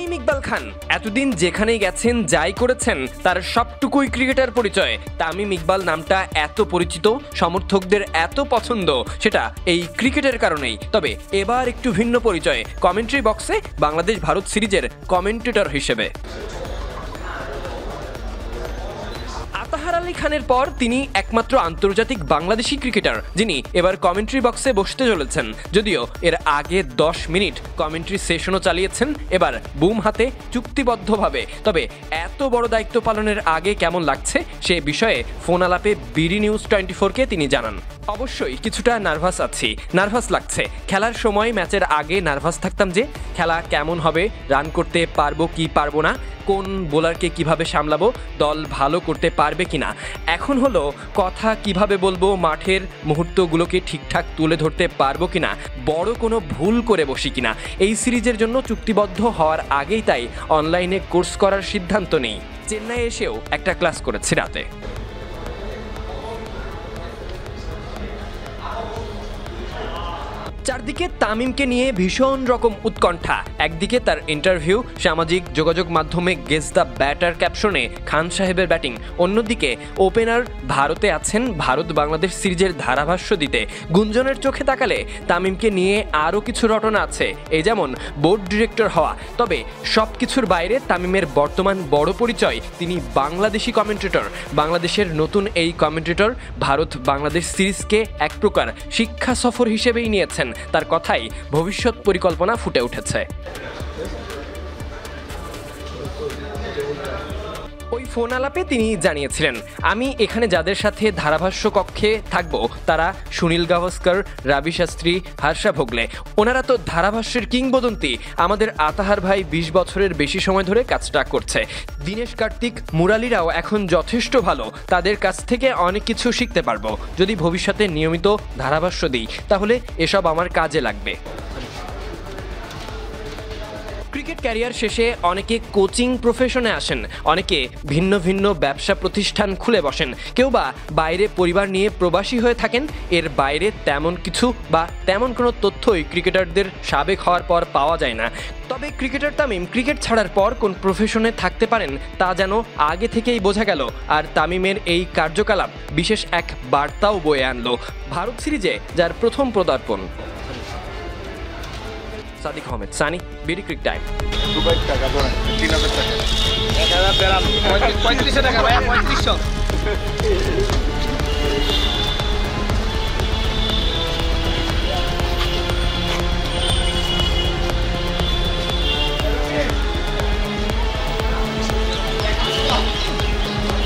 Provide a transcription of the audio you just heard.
তামিম ইকবাল খান এতদিন যেখানেই গেছেন যাই করেছেন তার সবটুকুই ক্রিকেটার পরিচয়। তামিম ইকবাল নামটা এত পরিচিত, সমর্থকদের এত পছন্দ, সেটা এই ক্রিকেটের কারণেই। তবে এবার একটু ভিন্ন পরিচয় কমেন্ট্রি বক্সে বাংলাদেশ ভারত সিরিজের কমেন্টেটর হিসেবে। আতাহার আলী খানের পর তিনি একমাত্র আন্তর্জাতিক বাংলাদেশি ক্রিকেটার যিনি এবার কমেন্ট্রি বক্সে বসতে চলেছেন। যদিও এর আগে 10 মিনিট কমেন্ট্রি সেশনও চালিয়েছেন এবার বুম হাতে চুক্তিবদ্ধভাবে। তবে এত বড় দায়িত্ব পালনের আগে কেমন লাগছে সে বিষয়ে ফোন আলাপে বিডি নিউজ 24-কে তিনি জানান, অবশ্যই কিছুটা নার্ভাস লাগছে। খেলার সময় ম্যাচের আগে নার্ভাস থাকতাম যে খেলা কেমন হবে, রান করতে পারবো কি পারবো না, কোন বোলারকে কিভাবে সামলাবো, দল ভালো করতে পারবে কিনা। এখন হলো কথা কিভাবে বলবো, মাঠের মুহূর্তগুলোকে ঠিকঠাক তুলে ধরতে পারবো কিনা, বড় কোনো ভুল করে বসি কিনা। এই সিরিজের জন্য চুক্তিবদ্ধ হওয়ার আগেই তাই অনলাইনে কোর্স করার সিদ্ধান্ত নেই। চেন্নাই এসেও একটা ক্লাস করেছি রাতে। চারদিকে তামিমকে নিয়ে ভীষণ রকম উৎকণ্ঠা। একদিকে তার ইন্টারভিউ, সামাজিক যোগাযোগ মাধ্যমে গেস দ্য ব্যাটার ক্যাপশনে খান সাহেবের ব্যাটিং, অন্যদিকে ওপেনার ভারতে আছেন ভারত বাংলাদেশ সিরিজের ধারাভাষ্য দিতে। গুঞ্জনের চোখে তাকালে তামিমকে নিয়ে আরও কিছু রটনা আছে, এই যেমন বোর্ড ডিরেক্টর হওয়া। তবে সব কিছুর বাইরে তামিমের বর্তমান বড় পরিচয় তিনি বাংলাদেশি কমেন্টেটর। বাংলাদেশের নতুন এই কমেন্টেটর ভারত বাংলাদেশ সিরিজকে এক প্রকার শিক্ষা সফর হিসেবেই নিয়েছেন। তার কথাই ভবিষ্যৎ পরিকল্পনা ফুটে উঠেছে। ওই ফোন আলাপে তিনি জানিয়েছিলেন, আমি এখানে যাদের সাথে ধারাভাষ্য কক্ষে থাকবো তারা সুনীল গাভাস্কর, রাবি শাস্ত্রী, হর্ষা ভোগলে। ওনারা তো ধারাভাষ্যের কিংবদন্তি। আমাদের আতাহার ভাই 20 বছরের বেশি সময় ধরে কাজটা করছে। দীনেশ কার্তিক, মুরালিরাও এখন যথেষ্ট ভালো। তাদের কাছ থেকে অনেক কিছু শিখতে পারবো। যদি ভবিষ্যতে নিয়মিত ধারাভাষ্য দিই তাহলে এসব আমার কাজে লাগবে। ক্রিকেট ক্যারিয়ার শেষে অনেকে কোচিং প্রফেশনে আসেন, অনেকে ভিন্ন ভিন্ন ব্যবসা প্রতিষ্ঠান খুলে বসেন, কেউ বা বাইরে পরিবার নিয়ে প্রবাসী হয়ে থাকেন। এর বাইরে তেমন কিছু বা তেমন কোনো তথ্যই ক্রিকেটারদের সাবেক হওয়ার পর পাওয়া যায় না। তবে ক্রিকেটার তামিম ক্রিকেট ছাড়ার পর কোন প্রফেশনে থাকতে পারেন তা যেন আগে থেকেই বোঝা গেল। আর তামিমের এই কার্যকলাপ বিশেষ এক বার্তাও বয়ে আনলো ভারত সিরিজে, যার প্রথম পদার্পণ। Sadiq Ahmed, Sunny, BD cric time. Dubai টাকা ধরেন 3000 টাকা, 1000 3500 টাকা ভাই, 3500